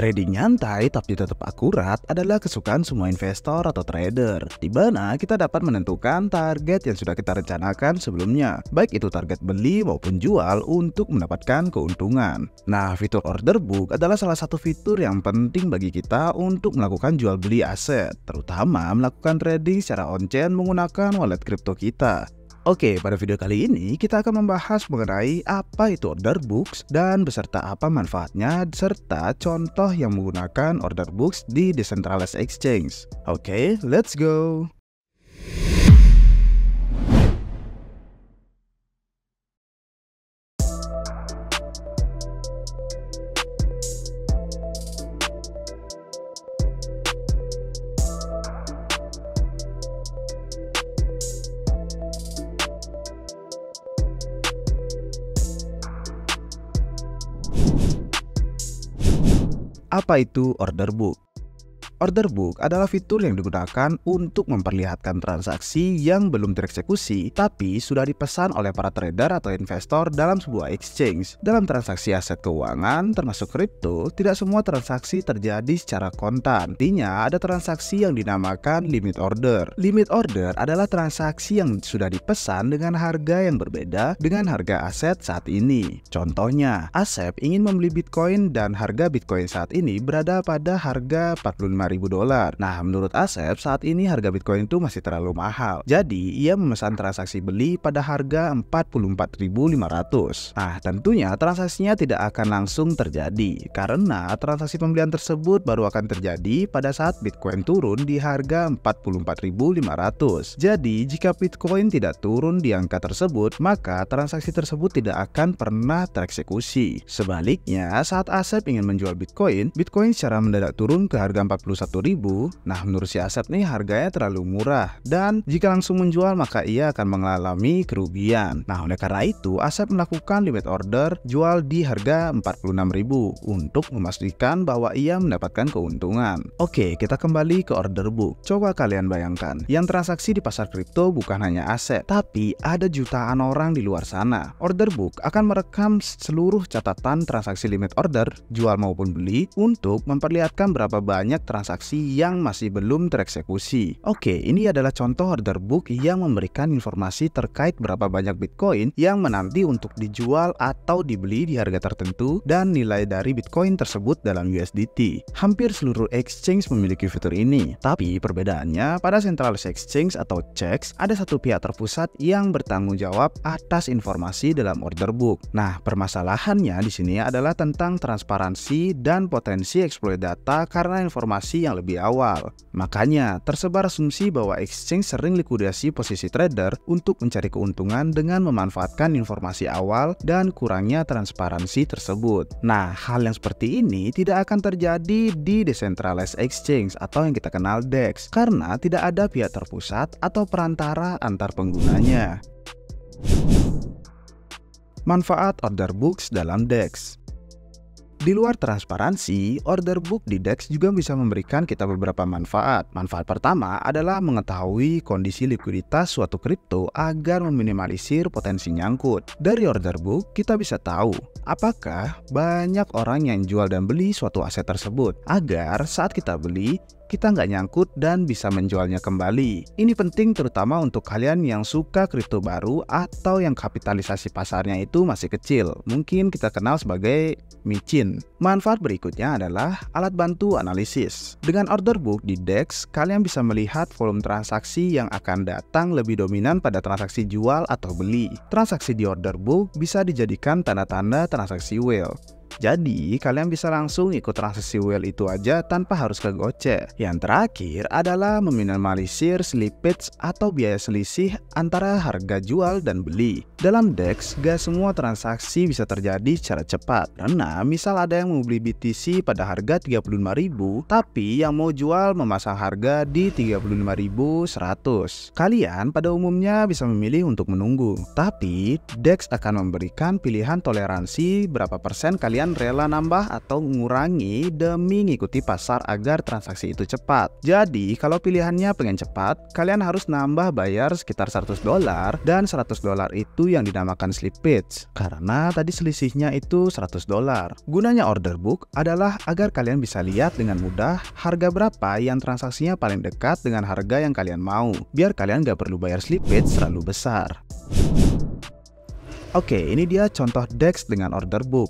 Trading nyantai tapi tetap akurat adalah kesukaan semua investor atau trader, di mana kita dapat menentukan target yang sudah kita rencanakan sebelumnya, baik itu target beli maupun jual untuk mendapatkan keuntungan. Nah, fitur order book adalah salah satu fitur yang penting bagi kita untuk melakukan jual beli aset, terutama melakukan trading secara on-chain menggunakan wallet kripto kita. Oke, pada video kali ini kita akan membahas mengenai apa itu order books dan beserta apa manfaatnya serta contoh yang menggunakan order books di decentralized exchange. Oke, let's go. Apa itu order book? Order book adalah fitur yang digunakan untuk memperlihatkan transaksi yang belum tereksekusi tapi sudah dipesan oleh para trader atau investor dalam sebuah exchange. Dalam transaksi aset keuangan termasuk kripto, tidak semua transaksi terjadi secara kontan. Artinya ada transaksi yang dinamakan limit order. Limit order adalah transaksi yang sudah dipesan dengan harga yang berbeda dengan harga aset saat ini. Contohnya, Asep ingin membeli Bitcoin dan harga Bitcoin saat ini berada pada harga $45.000. Nah, menurut Asep saat ini harga Bitcoin itu masih terlalu mahal. Jadi, ia memesan transaksi beli pada harga 44.500. Nah, tentunya transaksinya tidak akan langsung terjadi karena transaksi pembelian tersebut baru akan terjadi pada saat Bitcoin turun di harga 44.500. Jadi, jika Bitcoin tidak turun di angka tersebut, maka transaksi tersebut tidak akan pernah tereksekusi. Sebaliknya, saat Asep ingin menjual Bitcoin secara mendadak turun ke harga 41.000. Nah, menurut si Asep nih harganya terlalu murah dan jika langsung menjual maka ia akan mengalami kerugian. Nah, oleh karena itu Asep melakukan limit order jual di harga 46.000 untuk memastikan bahwa ia mendapatkan keuntungan. Oke, kita kembali ke order book. Coba kalian bayangkan, yang transaksi di pasar kripto bukan hanya Asep, tapi ada jutaan orang di luar sana. Order book akan merekam seluruh catatan transaksi limit order, jual maupun beli untuk memperlihatkan berapa banyak transaksi yang masih belum tereksekusi. Oke, ini adalah contoh order book yang memberikan informasi terkait berapa banyak Bitcoin yang menanti untuk dijual atau dibeli di harga tertentu dan nilai dari Bitcoin tersebut dalam USDT. Hampir seluruh exchange memiliki fitur ini, tapi perbedaannya pada centralized exchange atau CEX ada satu pihak terpusat yang bertanggung jawab atas informasi dalam order book. Nah, permasalahannya di sini adalah tentang transparansi dan potensi eksploit data karena informasi yang lebih awal. Makanya, tersebar asumsi bahwa exchange sering likuidasi posisi trader untuk mencari keuntungan dengan memanfaatkan informasi awal dan kurangnya transparansi tersebut. Nah, hal yang seperti ini tidak akan terjadi di decentralized exchange atau yang kita kenal DEX karena tidak ada pihak terpusat atau perantara antar penggunanya. Manfaat order books dalam DEX. Di luar transparansi, order book di DEX juga bisa memberikan kita beberapa manfaat. Manfaat pertama adalah mengetahui kondisi likuiditas suatu kripto agar meminimalisir potensi nyangkut. Dari order book, kita bisa tahu apakah banyak orang yang jual dan beli suatu aset tersebut, agar saat kita beli, kita nggak nyangkut dan bisa menjualnya kembali. Ini penting terutama untuk kalian yang suka kripto baru atau yang kapitalisasi pasarnya itu masih kecil. Mungkin kita kenal sebagai micin. Manfaat berikutnya adalah alat bantu analisis. Dengan order book di DEX, kalian bisa melihat volume transaksi yang akan datang lebih dominan pada transaksi jual atau beli. Transaksi di order book bisa dijadikan tanda-tanda transaksi whale. Jadi, kalian bisa langsung ikut transaksi whale itu aja tanpa harus ke gocek. Yang terakhir adalah meminimalisir slippage atau biaya selisih antara harga jual dan beli. Dalam DEX, gak semua transaksi bisa terjadi secara cepat. Karena misal ada yang mau beli BTC pada harga 35.000, tapi yang mau jual memasang harga di 35.100. Kalian pada umumnya bisa memilih untuk menunggu. Tapi, DEX akan memberikan pilihan toleransi berapa persen kalian kalian rela nambah atau mengurangi demi ngikuti pasar agar transaksi itu cepat. Jadi kalau pilihannya pengen cepat, kalian harus nambah bayar sekitar $100 dan $100 itu yang dinamakan slippage karena tadi selisihnya itu $100. Gunanya order book adalah agar kalian bisa lihat dengan mudah harga berapa yang transaksinya paling dekat dengan harga yang kalian mau, biar kalian gak perlu bayar slippage terlalu besar. Oke, ini dia contoh DEX dengan order book.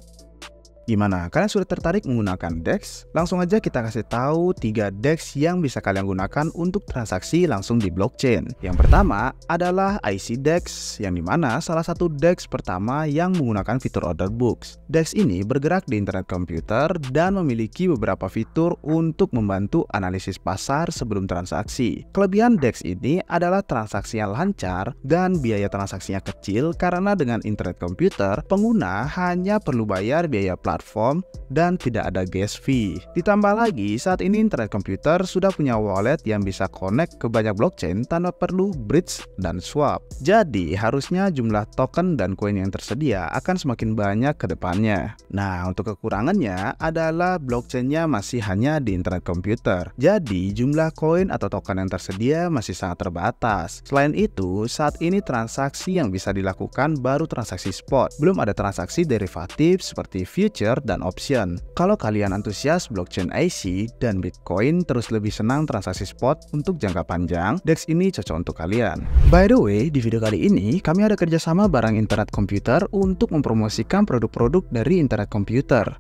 Gimana? Kalian sudah tertarik menggunakan DEX? Langsung aja kita kasih tahu 3 DEX yang bisa kalian gunakan untuk transaksi langsung di blockchain. Yang pertama adalah IC DEX, yang dimana salah satu DEX pertama yang menggunakan fitur order books. DEX ini bergerak di internet komputer dan memiliki beberapa fitur untuk membantu analisis pasar sebelum transaksi. Kelebihan DEX ini adalah transaksinya lancar dan biaya transaksinya kecil karena dengan internet komputer, pengguna hanya perlu bayar biaya platform dan tidak ada gas fee. Ditambah lagi, saat ini internet komputer sudah punya wallet yang bisa connect ke banyak blockchain tanpa perlu bridge dan swap. Jadi harusnya jumlah token dan koin yang tersedia akan semakin banyak ke depannya. Nah, untuk kekurangannya adalah blockchainnya masih hanya di internet komputer. Jadi jumlah koin atau token yang tersedia masih sangat terbatas. Selain itu, saat ini transaksi yang bisa dilakukan baru transaksi spot. Belum ada transaksi derivatif seperti future dan option. Kalau kalian antusias blockchain IC dan Bitcoin terus lebih senang transaksi spot untuk jangka panjang, DEX ini cocok untuk kalian. By the way, di video kali ini kami ada kerjasama bareng internet komputer untuk mempromosikan produk-produk dari internet komputer.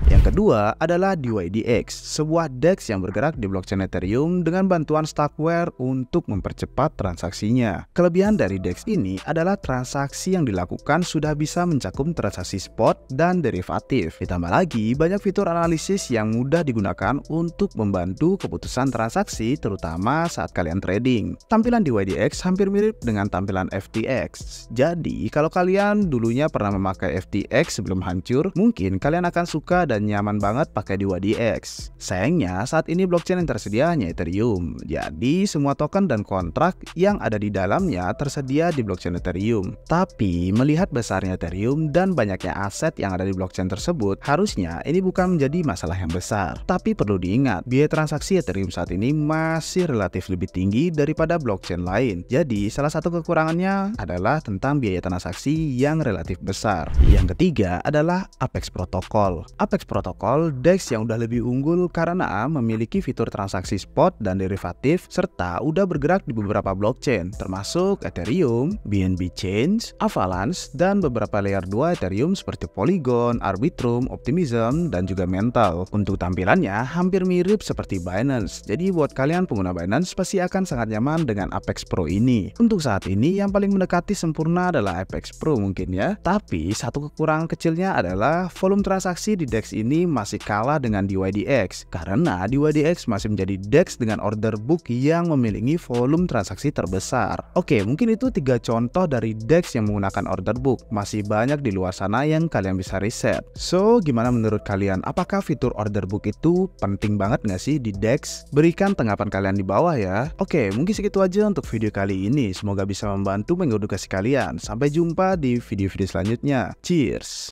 Yang kedua adalah DYDX, sebuah DEX yang bergerak di blockchain Ethereum dengan bantuan Starkware untuk mempercepat transaksinya. Kelebihan dari DEX ini adalah transaksi yang dilakukan sudah bisa mencakup transaksi spot dan derivatif. Ditambah lagi, banyak fitur analisis yang mudah digunakan untuk membantu keputusan transaksi, terutama saat kalian trading. Tampilan DYDX hampir mirip dengan tampilan FTX. Jadi, kalau kalian dulunya pernah memakai FTX sebelum hancur, mungkin kalian akan suka dan nyaman banget pakai DYDX. Sayangnya saat ini blockchain yang tersedia hanya Ethereum. Jadi semua token dan kontrak yang ada di dalamnya tersedia di blockchain Ethereum. Tapi melihat besarnya Ethereum dan banyaknya aset yang ada di blockchain tersebut, harusnya ini bukan menjadi masalah yang besar. Tapi perlu diingat, biaya transaksi Ethereum saat ini masih relatif lebih tinggi daripada blockchain lain. Jadi salah satu kekurangannya adalah tentang biaya transaksi yang relatif besar. Yang ketiga adalah Apex Protocol. Apex Protocol DEX yang udah lebih unggul karena memiliki fitur transaksi spot dan derivatif serta udah bergerak di beberapa blockchain termasuk Ethereum, BNB Chain, Avalanche, dan beberapa layer 2 Ethereum seperti Polygon, Arbitrum, Optimism, dan juga Mental. Untuk tampilannya hampir mirip seperti Binance, jadi buat kalian pengguna Binance pasti akan sangat nyaman dengan Apex Pro ini. Untuk saat ini yang paling mendekati sempurna adalah Apex Pro mungkin ya, tapi satu kekurangan kecilnya adalah volume transaksi di DEX ini masih kalah dengan DYDX karena DYDX masih menjadi DEX dengan order book yang memiliki volume transaksi terbesar. Oke, mungkin itu 3 contoh dari DEX yang menggunakan order book. Masih banyak di luar sana yang kalian bisa riset. So, gimana menurut kalian? Apakah fitur order book itu penting banget nggak sih di DEX? Berikan tanggapan kalian di bawah ya. Oke, mungkin segitu aja untuk video kali ini. Semoga bisa membantu mengedukasi kalian. Sampai jumpa di video-video selanjutnya. Cheers!